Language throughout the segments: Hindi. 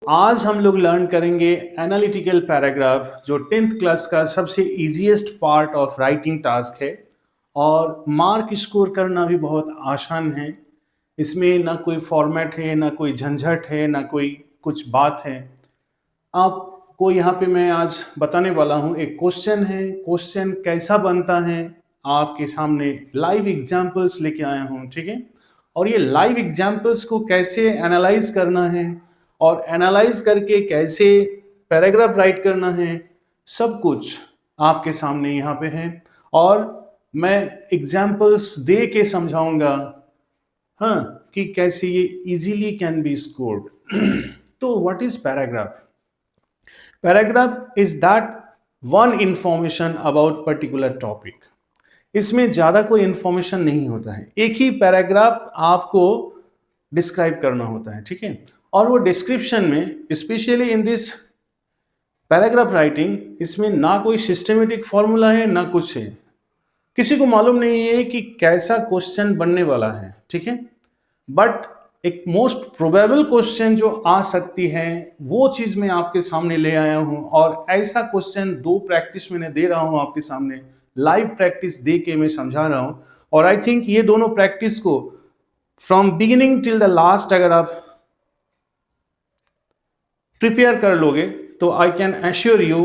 आज हम लोग लर्न करेंगे एनालिटिकल पैराग्राफ, जो 10th क्लास का सबसे easiest part of writing task है और मार्क स्कोर करना भी बहुत आसान है। इसमें ना कोई फॉर्मेट है, ना कोई झंझट है, ना कोई कुछ बात है। आपको यहाँ पे मैं आज बताने वाला हूँ, एक क्वेश्चन है। क्वेश्चन कैसा बनता है आपके सामने लाइव एग्जाम्पल्स लेके आया हूँ, ठीक है। और ये लाइव एग्जाम्पल्स को कैसे एनालाइज करना है और एनालाइज करके कैसे पैराग्राफ राइट करना है, सब कुछ आपके सामने यहाँ पे है और मैं एग्जाम्पल्स दे के समझाऊंगा, हाँ, कि कैसे ये इजीली कैन बी स्कोर्ड। तो what is paragraph? Paragraph is that one information about particular topic. इसमें ज्यादा कोई इंफॉर्मेशन नहीं होता है, एक ही पैराग्राफ आपको डिस्क्राइब करना होता है, ठीक है। और वो डिस्क्रिप्शन में, specially in this paragraph writing, इसमें ना कोई सिस्टमेटिक फॉर्मूला है ना कुछ है। किसी को मालूम नहीं है कि कैसा क्वेश्चन बनने वाला है, ठीक है। बट एक मोस्ट प्रोबेबल क्वेश्चन जो आ सकती है वो चीज मैं आपके सामने ले आया हूं और ऐसा क्वेश्चन 2 प्रैक्टिस मैंने दे रहा हूं आपके सामने, लाइव प्रैक्टिस दे के मैं समझा रहा हूं। और आई थिंक ये दोनों प्रैक्टिस को from beginning till the last अगर आप प्रिपेयर कर लोगे तो आई कैन एश्योर यू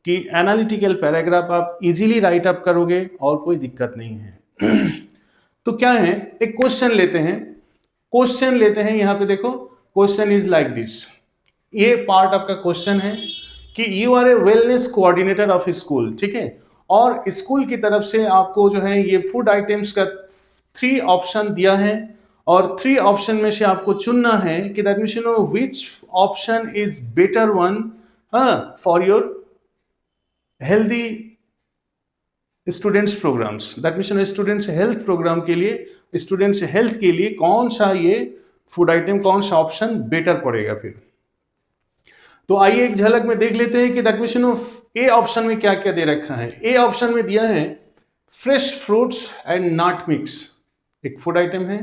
कि एनालिटिकल पैराग्राफ आप इजीली राइट अप करोगे और कोई दिक्कत नहीं है। तो क्या है, एक क्वेश्चन लेते हैं। यहां पे देखो, क्वेश्चन इज लाइक दिस। ये पार्ट आपका क्वेश्चन है कि you are a wellness coordinator of school, ठीक है। और स्कूल की तरफ से आपको जो है ये फूड आइटम्स का 3 ऑप्शन दिया है और 3 ऑप्शन में से आपको चुनना है कि that means you know which option is better one for your healthy students programs. That means students health program के लिए, स्टूडेंट्स हेल्थ के लिए कौन सा ये फूड आइटम, कौन सा ऑप्शन बेटर पड़ेगा। फिर तो आइए एक झलक में देख लेते हैं कि दैट मींस ए ऑप्शन में क्या क्या दे रखा है। ए ऑप्शन में दिया है fresh fruits and nut mix, एक फूड आइटम है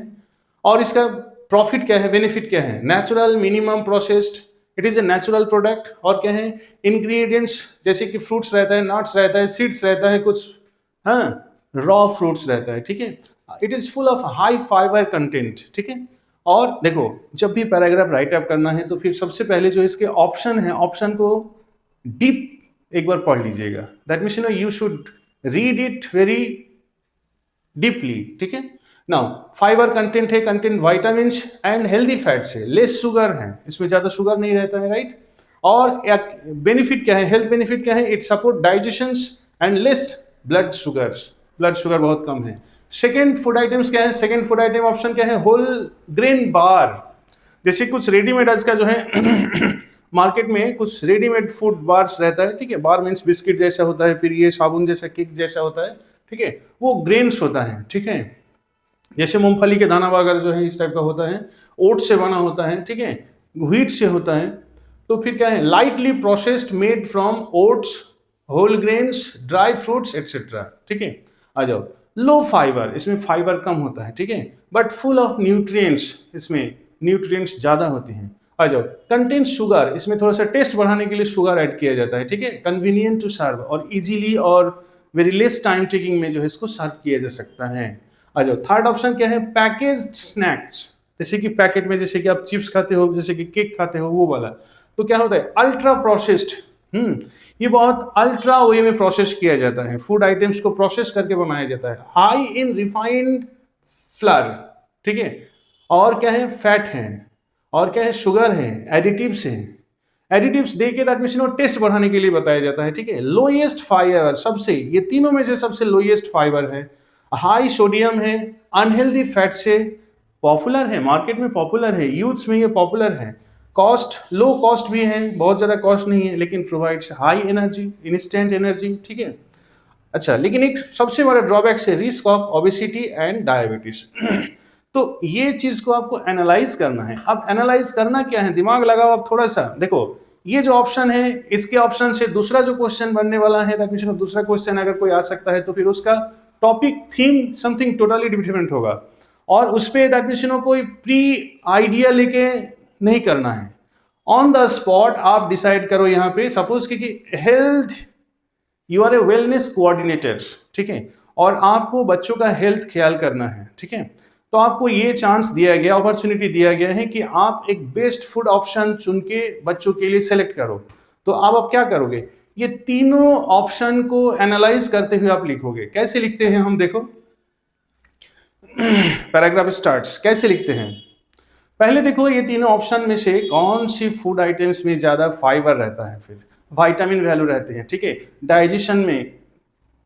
और इसका प्रॉफिट क्या है, बेनिफिट क्या है, natural, minimum processed, it is a natural product. और क्या है, इंग्रेडिएंट्स जैसे कि फ्रूट्स रहता है, नट्स रहता है, सीड्स रहता है, कुछ रॉ फ्रूट्स रहता है, ठीक है। It is full of high fibre content, ठीक है। और देखो, जब भी पैराग्राफ राइट अप करना है तो फिर सबसे पहले जो इसके ऑप्शन है, ऑप्शन को डीप एक बार पढ़ लीजिएगा। That means you should read it very deeply, ठीक है। नाउ फाइबर कंटेंट है, content vitamin and healthy fats है, लेस शुगर है, इसमें ज्यादा शुगर नहीं रहता है, राइट। और बेनिफिट क्या है, हेल्थ बेनिफिट क्या है, it support digestion and less blood sugar बहुत कम है। सेकेंड फूड आइटम्स क्या है, सेकेंड फूड आइटम ऑप्शन क्या है, होल ग्रेन बार। जैसे कुछ रेडीमेड आज का जो है मार्केट में कुछ रेडीमेड फूड बार्स रहता है, ठीक है। बार मीन्स बिस्किट जैसा होता है, फिर ये साबुन जैसा, केक जैसा होता है, ठीक है। वो ग्रेन्स होता है, ठीक है। जैसे मूंगफली के दाना वगैरह जो है इस टाइप का होता है, ओट से बना होता है, ठीक है, व्हीट से होता है। तो फिर क्या है, lightly processed made from oats, whole grains, dry fruits etcetera, ठीक है। आ जाओ, लो फाइबर, इसमें फाइबर कम होता है, ठीक है, बट फुल ऑफ न्यूट्रिएंट्स, इसमें न्यूट्रिएंट्स ज्यादा होते हैं। आ जाओ, कंटेंट शुगर, इसमें थोड़ा सा टेस्ट बढ़ाने के लिए शुगर ऐड किया जाता है, ठीक है। कन्वीनियंट टू सर्व, और इजीली और वेरी लेस टाइम टेकिंग में जो है इसको सर्व किया जा सकता है। आ जाओ, थर्ड ऑप्शन क्या है, पैकेज्ड स्नैक्स, जैसे कि पैकेट में जैसे कि आप चिप्स खाते हो, जैसे कि केक खाते हो, वो वाला। तो क्या होता है, अल्ट्रा प्रोसेस्ड, ये बहुत अल्ट्रा वे में प्रोसेस किया जाता है, फूड आइटम्स को प्रोसेस करके बनाया जाता है, हाई इन रिफाइंड फ्लावर, ठीक है। और क्या है, फैट है, और क्या है, शुगर है, एडिटिव्स है। एडिटिव्स देके दैट मींस टेस्ट बढ़ाने के लिए बताया जाता है, ठीक है। लोएस्ट फाइबर, सबसे, ये तीनों में से सबसे लोएस्ट फाइबर है, हाई सोडियम है, अनहेल्दी फैट से, पॉपुलर है, मार्केट में पॉपुलर है, यूथ्स में ये पॉपुलर है, कॉस्ट लो कॉस्ट भी है, बहुत ज्यादा कॉस्ट नहीं है, लेकिन provides high energy, instant energy, ठीक है। अच्छा, लेकिन एक सबसे बड़ा ड्रॉबैक है risk of obesity and diabetes. तो ये चीज को आपको एनालाइज करना है। अब एनालाइज करना क्या है, दिमाग लगाओ आप थोड़ा सा। देखो, ये जो ऑप्शन है, इसके ऑप्शन से दूसरा जो क्वेश्चन बनने वाला है, दूसरा क्वेश्चन अगर कोई आ सकता है तो फिर उसका topic, theme something totally different होगा। और उस पर दैट मीन्स कोई प्री आइडिया लेके नहीं करना है, ऑन द स्पॉट आप डिसाइड करो। यहाँ पे सपोज कि health, you are a wellness coordinator, ठीक है, और आपको बच्चों का हेल्थ ख्याल करना है, ठीक है, तो आपको ये चांस दिया गया, अपॉर्चुनिटी दिया गया है कि आप एक बेस्ट फूड ऑप्शन चुन के बच्चों के लिए सेलेक्ट करो। तो आप क्या करोगे, ये तीनों ऑप्शन को एनालाइज करते हुए आप लिखोगे। कैसे लिखते हैं हम, देखो पैराग्राफ स्टार्ट्स कैसे लिखते हैं। पहले देखो ये तीनों ऑप्शन में से कौन सी फूड आइटम्स में ज्यादा फाइबर रहता है, फिर विटामिन वैल्यू रहते हैं, ठीक है, डाइजेशन में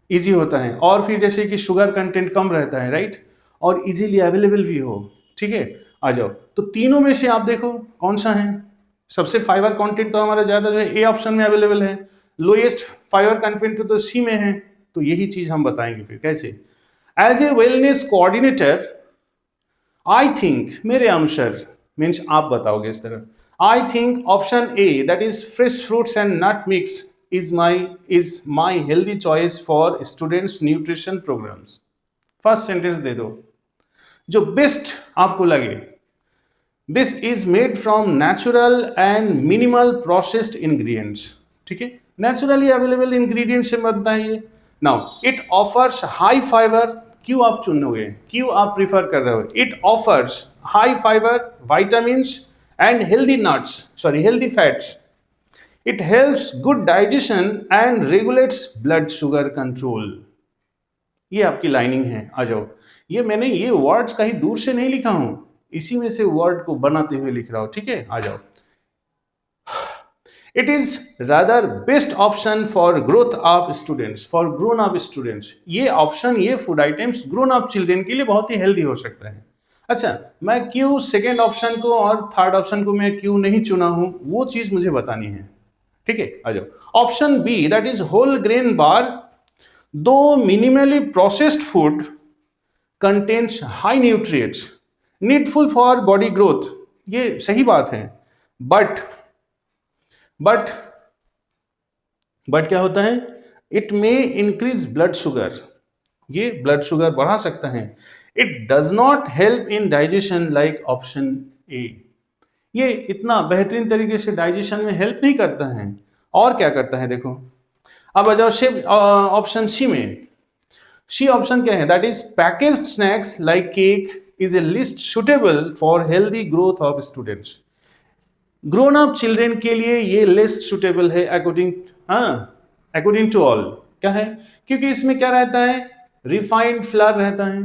इजी होता है, और फिर जैसे कि शुगर कंटेंट कम रहता है, राइट, और इजीली अवेलेबल भी हो, ठीक है। आ जाओ, तो तीनों में से आप देखो कौन सा है सबसे फाइबर कंटेंट, तो हमारा ज्यादा जो है ए ऑप्शन में अवेलेबल है, लोएस्ट फाइबर कंटेंट तो सी में है। तो यही चीज हम बताएंगे फिर कैसे। As a wellness coordinator I think, मेरे अनुसार, मीन्स आप बताओगे इस तरह, I think option A that is fresh fruits and nut mix is my healthy choice for students nutrition programs। First sentence दे दो जो बेस्ट आपको लगे। This is made from natural and minimal processed ingredients, ठीक है, नेचुरली अवेलेबल इंग्रेडिएंट्स से बनता है ये। Now it offers high fibre, क्यों आप चुनोगे, क्यों आप प्रीफर कर रहे हो, it offers high fibre, vitamins and healthy fats. It helps good digestion and regulates blood sugar control। ये आपकी लाइनिंग है। आ जाओ, ये मैंने ये वर्ड्स कहीं दूर से नहीं लिखा हूं, इसी में से वर्ड को बनाते हुए लिख रहा हूं, ठीक है। आ जाओ, it is rather best option for growth of students, for grown up students. ये ऑप्शन, ये food items grown up children के लिए बहुत ही हेल्दी हो सकता है। अच्छा, मैं क्यों सेकेंड ऑप्शन को और थर्ड ऑप्शन को मैं क्यों नहीं चुना हूं, वो चीज मुझे बतानी है, ठीक है। आ जाओ, option B that is whole grain bar, दो minimally processed food contains high nutrients needful for body growth. ये सही बात है, बट क्या होता है, it may increase blood sugar, ये ब्लड शुगर बढ़ा सकता है। It does not help in digestion like option A, ये इतना बेहतरीन तरीके से डाइजेशन में हेल्प नहीं करता है। और क्या करता है, देखो अब आ जाओ ऑप्शन सी में। सी ऑप्शन क्या है, that is packaged snacks like cake is a list suitable for healthy growth of students. Grown up children के लिए ये लिस्ट सुटेबल है अकॉर्डिंग टू ऑल। क्या है, क्योंकि इसमें क्या रहता है, रिफाइंड फ्लावर रहता है,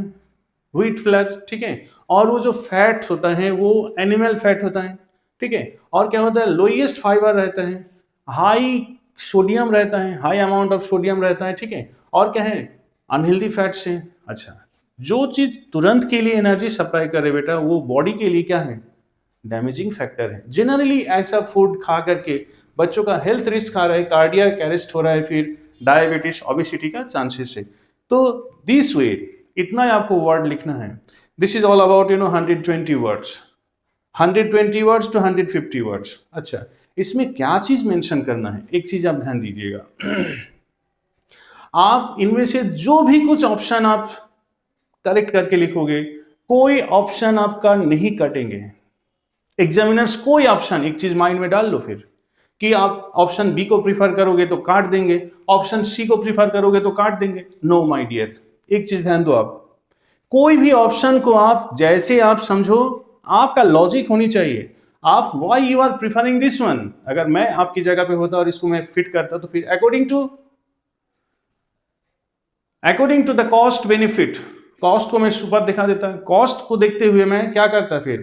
व्हीट फ्लावर, ठीक है, और वो जो फैट होता है वो एनिमल फैट होता है, ठीक है, और क्या होता है, लोएस्ट फाइबर रहता है, हाई सोडियम रहता है, हाई अमाउंट ऑफ सोडियम रहता है, ठीक है, और क्या है, अनहेल्दी फैट्स है। अच्छा, जो चीज तुरंत के लिए एनर्जी सप्लाई करे बेटा, वो बॉडी के लिए क्या है, डैमेजिंग फैक्टर है। जनरली ऐसा फूड खा करके बच्चों का हेल्थ रिस्क आ रहा है, कार्डियक अरेस्ट हो रहा है, फिर डायबिटीज, ओबेसिटी का चांसेस है। तो दिस वे इतना ही आपको वर्ड लिखना है। This is all about 120 words, 120 words to 150 words. अच्छा, इसमें क्या चीज मेंशन करना है, एक चीज आप ध्यान दीजिएगा। आप इनमें से जो भी कुछ ऑप्शन आप करेक्ट करके लिखोगे, कोई ऑप्शन आपका नहीं कटेंगे। एग्जामिनर्स कोई ऑप्शन, एक चीज माइंड में डाल लो फिर, कि आप ऑप्शन बी को प्रीफर करोगे तो काट देंगे, ऑप्शन सी को प्रीफर करोगे तो काट देंगे। नो माय डियर, एक चीज ध्यान दो, आप कोई भी ऑप्शन को आप जैसे आप समझो, आपका लॉजिक होनी चाहिए। आप why you are preferring this one, अगर मैं आपकी जगह पे होता और इसको मैं फिट करता तो फिर according to the cost benefit, cost को मैं सुपर दिखा देता, कॉस्ट को देखते हुए मैं क्या करता फिर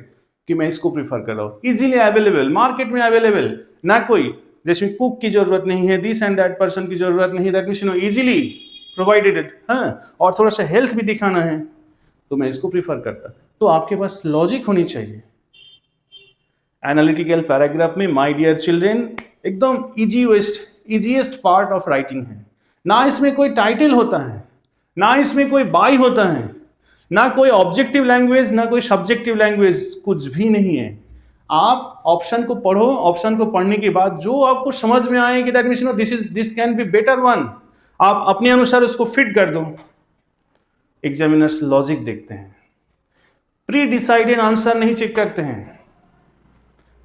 कि मैं इसको प्रीफर कर रहा हूं। इजीली अवेलेबल, मार्केट में अवेलेबल, ना कोई जैसे कुक की जरूरत नहीं है, दिस एंड दैट पर्सन की जरूरत नहीं, that means easily provided it, हाँ, और थोड़ा सा हेल्थ भी दिखाना है तो मैं इसको प्रीफर करता। तो आपके पास लॉजिक होनी चाहिए। एनालिटिकल पैराग्राफ में माय डियर चिल्ड्रेन एकदम इजीएस्ट पार्ट ऑफ राइटिंग है। ना इसमें कोई टाइटल होता है, ना इसमें कोई बाय होता है, ना कोई ऑब्जेक्टिव लैंग्वेज, ना कोई सब्जेक्टिव लैंग्वेज, कुछ भी नहीं है। आप ऑप्शन को पढ़ो, ऑप्शन को पढ़ने के बाद जो आपको समझ में आए कि that means this can be better one, आप अपने अनुसार उसको फिट कर दो। एग्जामिनर्स लॉजिक देखते हैं। प्री डिसाइडेड आंसर नहीं चेक करते हैं।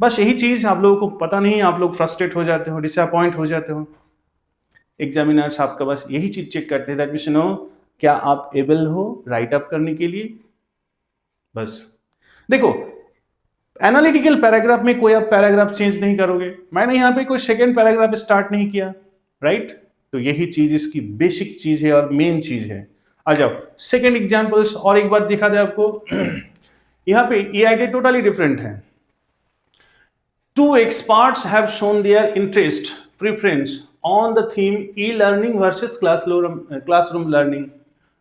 बस यही चीज आप लोगों को पता नहीं, आप लोग फ्रस्ट्रेट हो जाते हो, डिसअपॉइंट हो जाते हो। एग्जामिनर्स आपका बस यही चीज चेक करते हैं, दैट मींस नो क्या आप एबल हो राइट अप करने के लिए। बस देखो, एनालिटिकल पैराग्राफ में कोई आप पैराग्राफ चेंज नहीं करोगे, मैंने यहां पे कोई सेकंड पैराग्राफ स्टार्ट नहीं किया, राइट? तो यही चीज इसकी बेसिक चीज है और मेन चीज है। आ जाओ सेकंड एग्जांपल्स और एक बार दिखा दे आपको। यहां पे ये आइडिया टोटली डिफरेंट है। Two experts have shown their interest, preference on the theme e-learning versus classroom learning.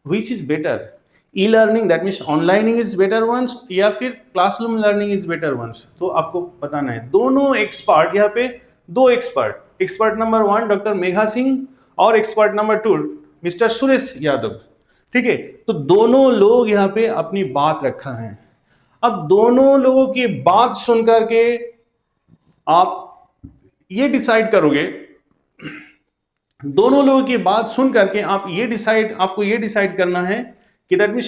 Which is better? E-learning that means online is better ones या फिर classroom learning is better ones? तो आपको बताना है। दोनों एक्सपर्ट, यहाँ पे दो expert, expert number 1 doctor Megha Singh और expert number 2 mister Suresh Yadav, ठीक है? तो दोनों लोग यहाँ पे अपनी बात रखा है। अब दोनों लोगों की बात सुनकर के आप ये डिसाइड करोगे, दोनों लोगों की बात सुन करके आपको ये डिसाइड करना है कि दैट मींस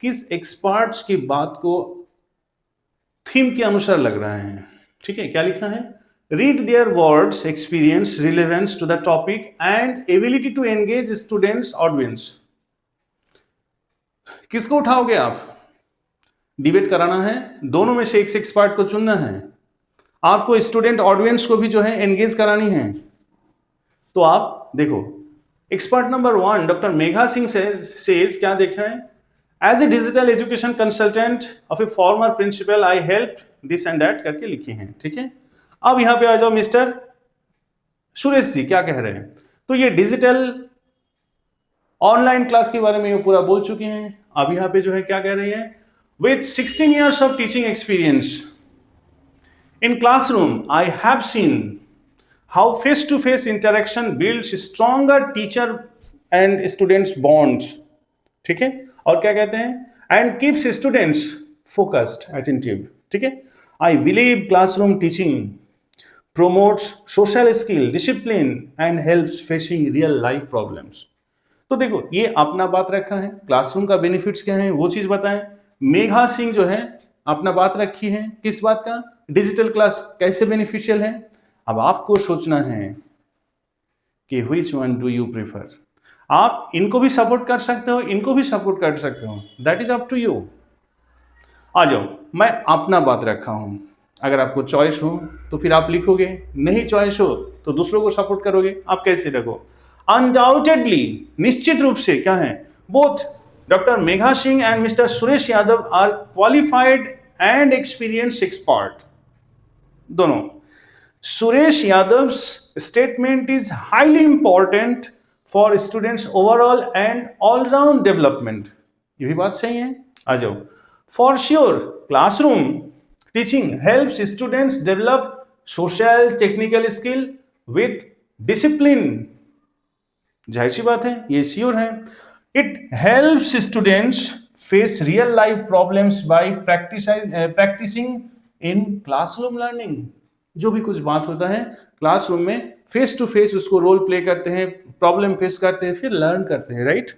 किस एक्सपर्ट्स की बात को थीम के अनुसार लग रहा है, ठीक है? क्या लिखा है? Read their words, experience, relevance to the topic and ability to engage students audience. किसको उठाओगे आप? डिबेट कराना है, दोनों में से एक एक्सपर्ट को चुनना है, आपको स्टूडेंट ऑडियंस को भी जो है एंगेज करानी है। तो आप देखो, expert number 1 doctor Megha Singh says क्या देख रहे हैं? As a digital education consultant of a former principal I help this and that करके लिखे हैं, ठीक है? अब यहां पे आ जाओ, मिस्टर सुरेश जी क्या कह रहे हैं? तो ये डिजिटल ऑनलाइन क्लास के बारे में ये पूरा बोल चुके हैं। अब यहां पे जो है क्या कह रहे हैं? With 16 years of teaching experience in classroom, I have seen how face-to-face interaction builds stronger teacher and students bonds, ठीक है? और क्या कहते हैं? And keeps students focused, attentive, ठीक है? I believe classroom teaching promotes social skill, discipline and helps facing real life problems. तो देखो, ये अपना बात रखा है, क्लासरूम का बेनिफिट्स क्या है वो चीज बताएं। मेघा सिंह जो है अपना बात रखी है, किस बात का? डिजिटल क्लास कैसे बेनिफिशियल है। अब आपको सोचना है कि which one do you prefer. आप इनको भी सपोर्ट कर सकते हो, इनको भी सपोर्ट कर सकते हो, that is up to you. आ जाओ, मैं अपना बात रखा हूं, अगर आपको चॉइस हो तो फिर आप लिखोगे, नहीं चॉइस हो तो दूसरों को सपोर्ट करोगे। आप कैसे रखो? अनडाउटेडली, निश्चित रूप से क्या है, both doctor Megha Singh and mister Suresh Yadav are qualified and experience expert. दोनों। Suresh Yadav statement is highly important for students overall and all round development. ये भी बात सही है। आ जाओ, for sure classroom teaching helps students develop social technical skill with discipline. जाहिर सी बात है, ये श्योर है। It helps students face real life problems by practicing in classroom learning. जो भी कुछ बात होता है क्लासरूम में फेस टू फेस उसको रोल प्ले करते हैं, प्रॉब्लम फेस करते हैं, फिर लर्न करते हैं, राइट?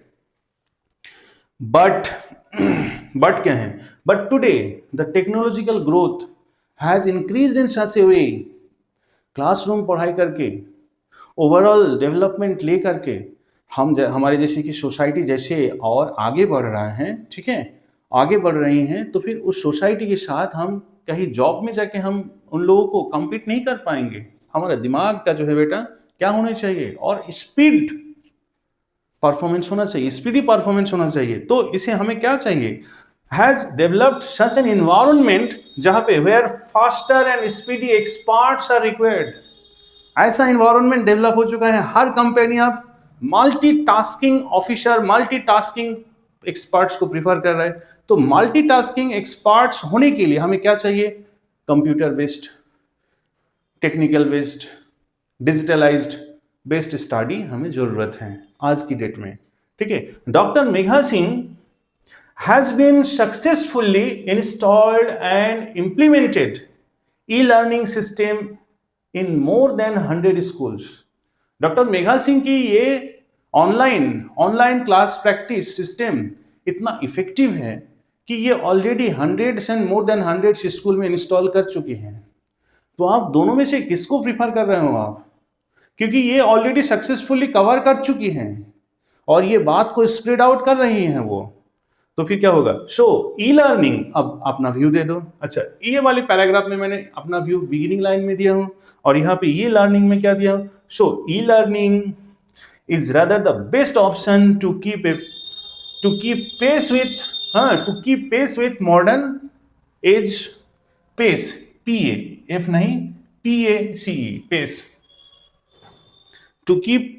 बट क्या है? But today the technological growth has increased in such A way, classroom पढ़ाई करके ओवरऑल डेवलपमेंट ले करके हमारे जैसे कि सोसाइटी जैसे और आगे बढ़ रहा है, ठीक है, आगे बढ़ रही हैं, तो फिर उस सोसाइटी के साथ हम कहीं जॉब में जाके हम उन लोगों को compete नहीं कर पाएंगे। हमारा दिमाग का जो है बेटा क्या होना चाहिए, और स्पीड परफॉर्मेंस होना चाहिए, स्पीडी परफॉर्मेंस होना चाहिए। तो इसे हमें क्या चाहिए? Has developed such an environment जहां पे where faster and speedy experts are required. ऐसा एनवायरनमेंट डेवलप हो चुका है, हर कंपनी आप मल्टीटास्किंग ऑफिसर, मल्टीटास्किंग एक्सपर्ट्स को प्रीफर कर रहे हैं। तो मल्टीटास्किंग एक्सपर्ट्स होने के लिए हमें क्या चाहिए? Computer based, technical based, digitalised based study हमें जरूरत है आज की डेट में, ठीक है? Doctor Megha Singh has been successfully installed and implemented e-learning system in more than 100 schools. Doctor Megha Singh की ये ऑनलाइन क्लास प्रैक्टिस सिस्टम इतना इफेक्टिव है कि ये already hundreds and more than hundreds school में इंस्टॉल कर चुके हैं। तो आप दोनों में से किसको प्रिफर कर रहे हो आप? क्योंकि ये ऑलरेडी सक्सेसफुली कवर कर चुकी हैं और ये बात को स्प्रेड आउट कर रही हैं वो। तो फिर क्या होगा? शो ई लर्निंग, अब अपना व्यू दे दो। अच्छा, ये वाले पैराग्राफ में मैंने अपना व्यू बिगिनिंग लाइन में दिया हूं और यहाँ पे ये लर्निंग में क्या दिया हूं? So e learning is rather the best option to keep pace with modern age pace, PA, F नहीं, PACE, pace, to keep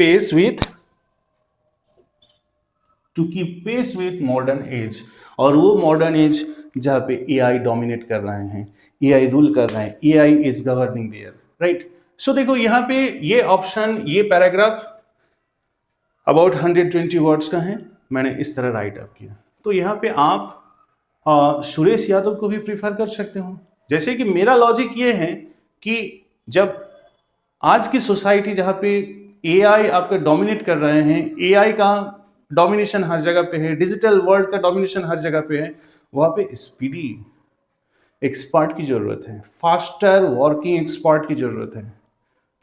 pace with modern age. और वो मॉडर्न एज जहां पे AI डोमिनेट कर रहे हैं, AI रूल कर रहे हैं, AI is governing there, right. So देखो यहाँ पे ये ऑप्शन, ये पैराग्राफ अबाउट 120 वर्ड्स का है, मैंने इस तरह राइट अप किया। तो यहाँ पे आप सुरेश यादव को भी प्रीफर कर सकते हो। जैसे कि मेरा लॉजिक ये है कि जब आज की सोसाइटी जहाँ पे AI आपका डोमिनेट कर रहे हैं, AI का डोमिनेशन हर जगह पे है, डिजिटल वर्ल्ड का डोमिनेशन हर जगह पे है, वहाँ पे स्पीडी एक्सपर्ट की जरूरत है, फास्टर वर्किंग एक्सपर्ट की जरूरत है।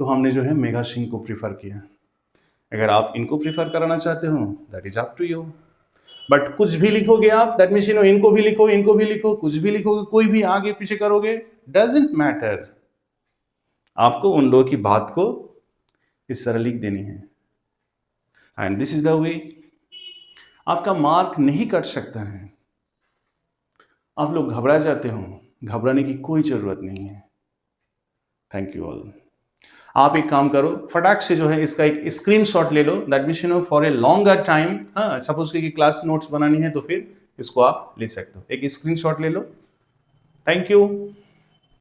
तो हमने जो है मेघा सिंह को प्रीफर किया। अगर आप इनको प्रीफर कराना चाहते हो, that is up to you. But कुछ भी लिखोगे आप, दैट मीन्स इनको भी लिखो, कुछ भी लिखोगे, कोई भी आगे पीछे करोगे, डजंट मैटर। आपको उन लोगों की बात को इस तरह लिख देनी है, and this is the way. आपका मार्क नहीं कट सकता है। आप लोग घबरा जाते हो, घबराने की कोई जरूरत नहीं है। Thank you all. आप एक काम करो, फटाक से जो है इसका एक स्क्रीनशॉट ले लो, that means for a longer time, हाँ, सपोज कि क्लास नोट्स बनानी है तो फिर इसको आप ले सकते हो, एक स्क्रीनशॉट ले लो। Thank you.